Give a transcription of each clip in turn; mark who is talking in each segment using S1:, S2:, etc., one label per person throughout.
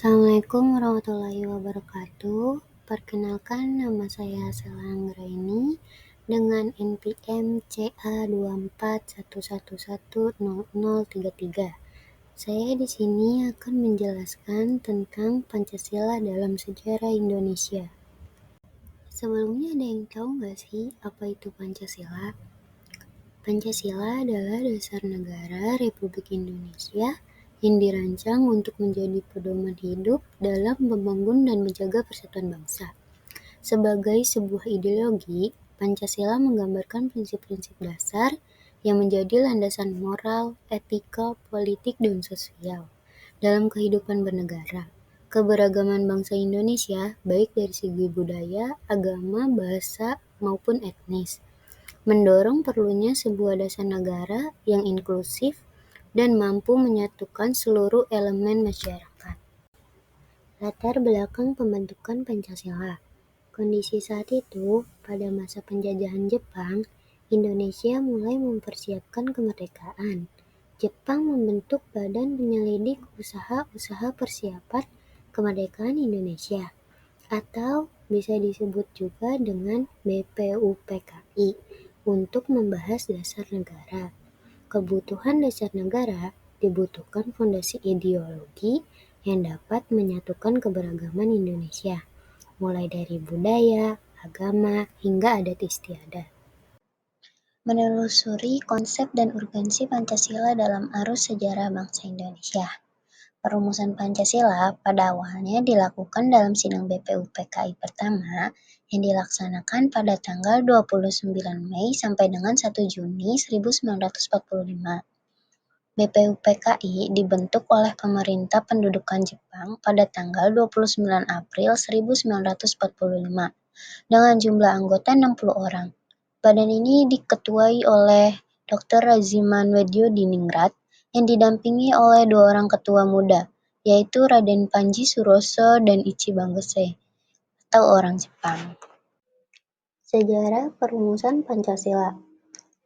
S1: Assalamualaikum warahmatullahi wabarakatuh. Perkenalkan, nama saya Sela Anggraini dengan NPM CA2411100033. Saya di sini akan menjelaskan tentang Pancasila dalam sejarah Indonesia. Sebelumnya ada yang tahu nggak sih apa itu Pancasila? Pancasila adalah dasar negara Republik Indonesia yang dirancang untuk menjadi pedoman hidup dalam membangun dan menjaga persatuan bangsa. Sebagai sebuah ideologi, Pancasila menggambarkan prinsip-prinsip dasar yang menjadi landasan moral, etika, politik, dan sosial dalam kehidupan bernegara. Keberagaman bangsa Indonesia, baik dari segi budaya, agama, bahasa, maupun etnis, mendorong perlunya sebuah dasar negara yang inklusif dan mampu menyatukan seluruh elemen masyarakat. Latar belakang pembentukan Pancasila. Kondisi saat itu, pada masa penjajahan Jepang, Indonesia mulai mempersiapkan kemerdekaan. Jepang membentuk Badan Penyelidik Usaha-Usaha Persiapan Kemerdekaan Indonesia, atau bisa disebut juga dengan BPUPKI, untuk membahas dasar negara. Kebutuhan dasar negara dibutuhkan fondasi ideologi yang dapat menyatukan keberagaman Indonesia, mulai dari budaya, agama, hingga adat istiadat. Menelusuri konsep dan urgensi Pancasila dalam arus sejarah bangsa Indonesia. Perumusan Pancasila pada awalnya dilakukan dalam sidang BPUPKI pertama yang dilaksanakan pada tanggal 29 Mei sampai dengan 1 Juni 1945. BPUPKI dibentuk oleh pemerintah pendudukan Jepang pada tanggal 29 April 1945 dengan jumlah anggota 60 orang. Badan ini diketuai oleh Dr. Raziman Weddiodiningrat yang didampingi oleh 2 orang ketua muda, yaitu Raden Panji Suroso dan Ichiban Gosei, atau orang Jepang. Sejarah perumusan Pancasila.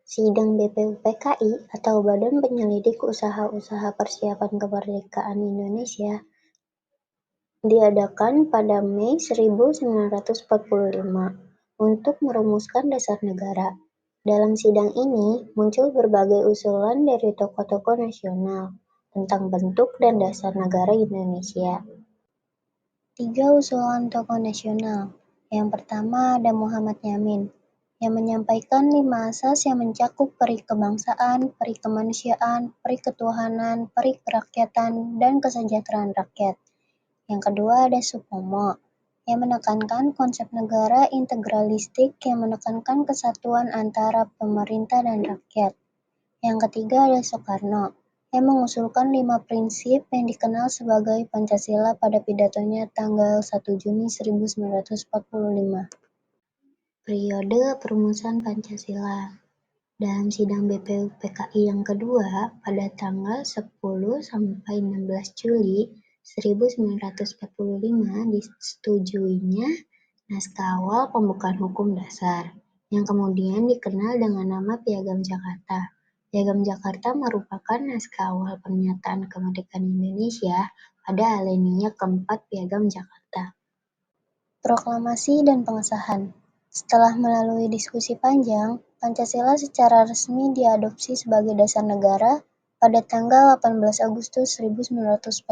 S1: Sidang BPUPKI atau Badan Penyelidik Usaha-Usaha Persiapan Kemerdekaan Indonesia diadakan pada Mei 1945 untuk merumuskan dasar negara. Dalam sidang ini muncul berbagai usulan dari tokoh-tokoh nasional tentang bentuk dan dasar negara Indonesia. 3 usulan tokoh nasional. Yang pertama ada Muhammad Yamin, yang menyampaikan 5 asas yang mencakup peri kebangsaan, peri kemanusiaan, peri ketuhanan, peri kerakyatan, dan kesejahteraan rakyat. Yang kedua ada Supomo, yang menekankan konsep negara integralistik yang menekankan kesatuan antara pemerintah dan rakyat. Yang ketiga ada Soekarno, yang mengusulkan 5 prinsip yang dikenal sebagai Pancasila pada pidatonya tanggal 1 Juni 1945. Periode perumusan Pancasila. Dalam sidang BPUPKI yang kedua pada tanggal 10 sampai 16 Juli 1945 disetujuinya naskah awal pembukaan hukum dasar, yang kemudian dikenal dengan nama Piagam Jakarta. Piagam Jakarta merupakan naskah awal pernyataan kemerdekaan Indonesia pada alinea keempat Piagam Jakarta. Proklamasi dan pengesahan. Setelah melalui diskusi panjang, Pancasila secara resmi diadopsi sebagai dasar negara pada tanggal 18 Agustus 1945.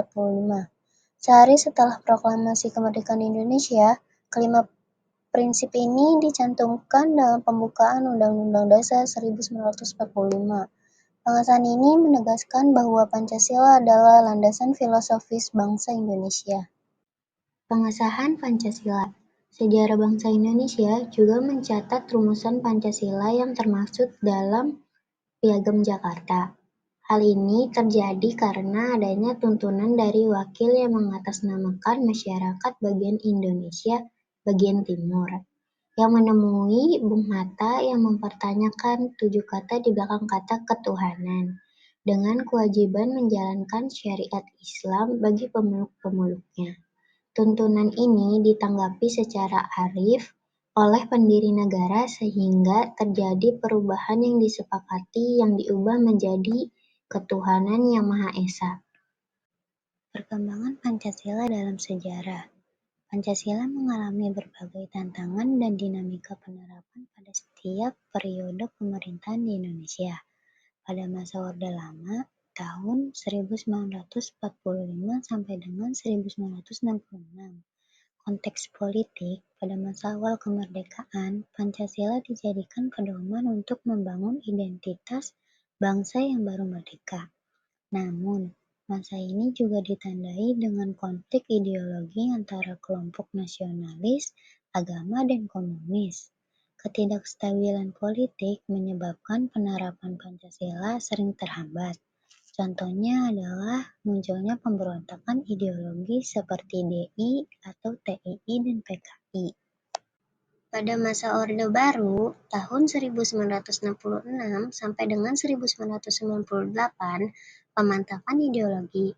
S1: Sehari setelah proklamasi kemerdekaan Indonesia, kelima prinsip ini dicantumkan dalam pembukaan Undang-Undang Dasar 1945. Pengesahan ini menegaskan bahwa Pancasila adalah landasan filosofis bangsa Indonesia. Pengesahan Pancasila. Sejarah bangsa Indonesia juga mencatat rumusan Pancasila yang termaksud dalam Piagam Jakarta. Hal ini terjadi karena adanya tuntunan dari wakil yang mengatasnamakan masyarakat bagian Indonesia bagian timur, yang menemui Bung Hatta yang mempertanyakan 7 kata di belakang kata ketuhanan, dengan kewajiban menjalankan syariat Islam bagi pemeluk-pemeluknya. Tuntunan ini ditanggapi secara arif oleh pendiri negara sehingga terjadi perubahan yang disepakati yang diubah menjadi ketuhanan yang Maha Esa. Perkembangan Pancasila dalam sejarah. Pancasila mengalami berbagai tantangan dan dinamika penerapan pada setiap periode pemerintahan di Indonesia. Pada masa Orde Lama, tahun 1945 sampai dengan 1966. Konteks politik, pada masa awal kemerdekaan, Pancasila dijadikan pedoman untuk membangun identitas bangsa yang baru merdeka. Namun, masa ini juga ditandai dengan konflik ideologi antara kelompok nasionalis, agama, dan komunis. Ketidakstabilan politik menyebabkan penerapan Pancasila sering terhambat. Contohnya adalah munculnya pemberontakan ideologi seperti DI atau TII dan PKI. Pada masa Orde Baru, tahun 1966 sampai dengan 1998, pemantapan ideologi.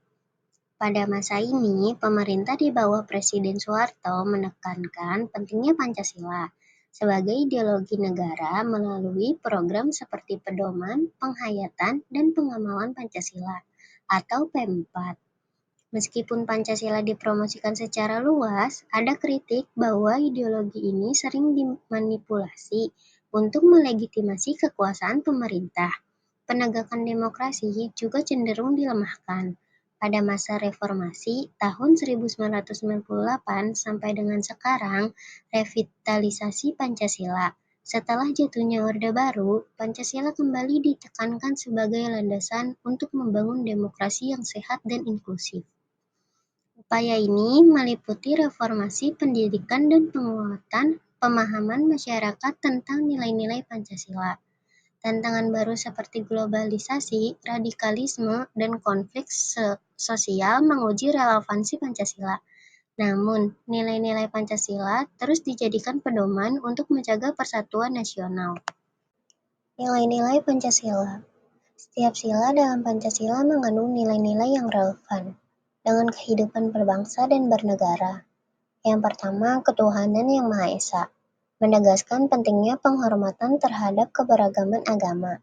S1: Pada masa ini, pemerintah di bawah Presiden Soeharto menekankan pentingnya Pancasila sebagai ideologi negara melalui program seperti Pedoman, Penghayatan, dan Pengamalan Pancasila atau P4. Meskipun Pancasila dipromosikan secara luas, ada kritik bahwa ideologi ini sering dimanipulasi untuk melegitimasi kekuasaan pemerintah. Penegakan demokrasi juga cenderung dilemahkan. Pada masa reformasi tahun 1998 sampai dengan sekarang, revitalisasi Pancasila. Setelah jatuhnya Orde Baru, Pancasila kembali ditekankan sebagai landasan untuk membangun demokrasi yang sehat dan inklusif. Upaya ini meliputi reformasi pendidikan dan penguatan pemahaman masyarakat tentang nilai-nilai Pancasila. Tantangan baru seperti globalisasi, radikalisme, dan konflik sosial menguji relevansi Pancasila. Namun, nilai-nilai Pancasila terus dijadikan pedoman untuk menjaga persatuan nasional. Nilai-nilai Pancasila. Setiap sila dalam Pancasila mengandung nilai-nilai yang relevan dengan kehidupan berbangsa dan bernegara. Yang pertama, ketuhanan yang Maha Esa, menegaskan pentingnya penghormatan terhadap keberagaman agama.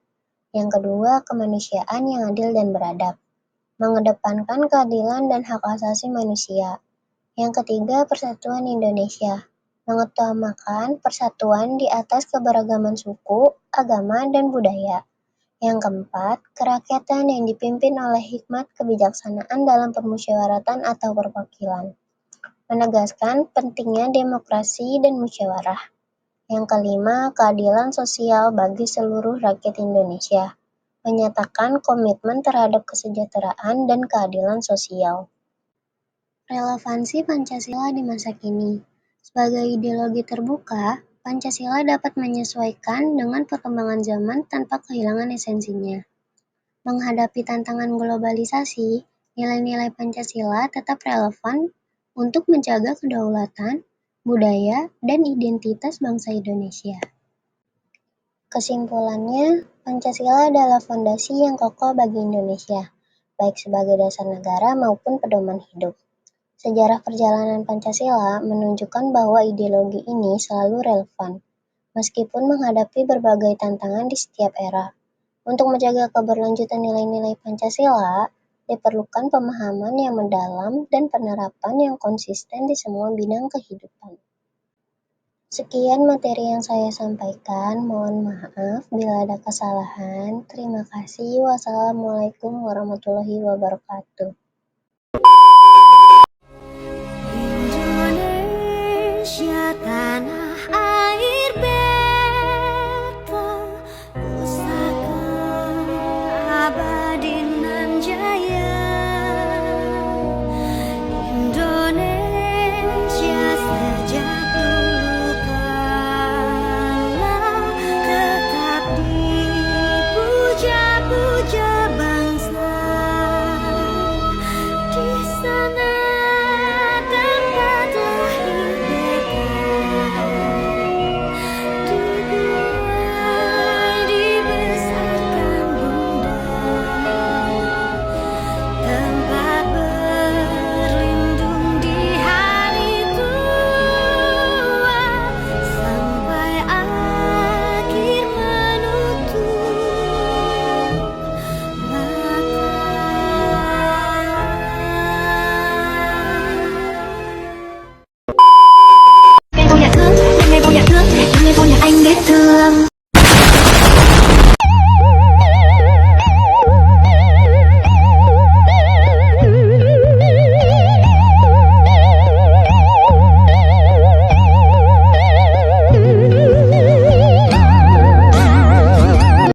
S1: Yang kedua, kemanusiaan yang adil dan beradab, mengedepankan keadilan dan hak asasi manusia. Yang ketiga, persatuan Indonesia, mengutamakan persatuan di atas keberagaman suku, agama, dan budaya. Yang keempat, kerakyatan yang dipimpin oleh hikmat kebijaksanaan dalam permusyawaratan atau perwakilan, menegaskan pentingnya demokrasi dan musyawarah. Yang kelima, keadilan sosial bagi seluruh rakyat Indonesia, menyatakan komitmen terhadap kesejahteraan dan keadilan sosial. Relevansi Pancasila di masa kini. Sebagai ideologi terbuka, Pancasila dapat menyesuaikan dengan perkembangan zaman tanpa kehilangan esensinya. Menghadapi tantangan globalisasi, nilai-nilai Pancasila tetap relevan untuk menjaga kedaulatan, budaya, dan identitas bangsa Indonesia. Kesimpulannya, Pancasila adalah fondasi yang kokoh bagi Indonesia, baik sebagai dasar negara maupun pedoman hidup. Sejarah perjalanan Pancasila menunjukkan bahwa ideologi ini selalu relevan, meskipun menghadapi berbagai tantangan di setiap era. Untuk menjaga keberlanjutan nilai-nilai Pancasila, diperlukan pemahaman yang mendalam dan penerapan yang konsisten di semua bidang kehidupan. Sekian materi yang saya sampaikan, mohon maaf bila ada kesalahan. Terima kasih. Wassalamualaikum warahmatullahi wabarakatuh.
S2: Indonesia tanah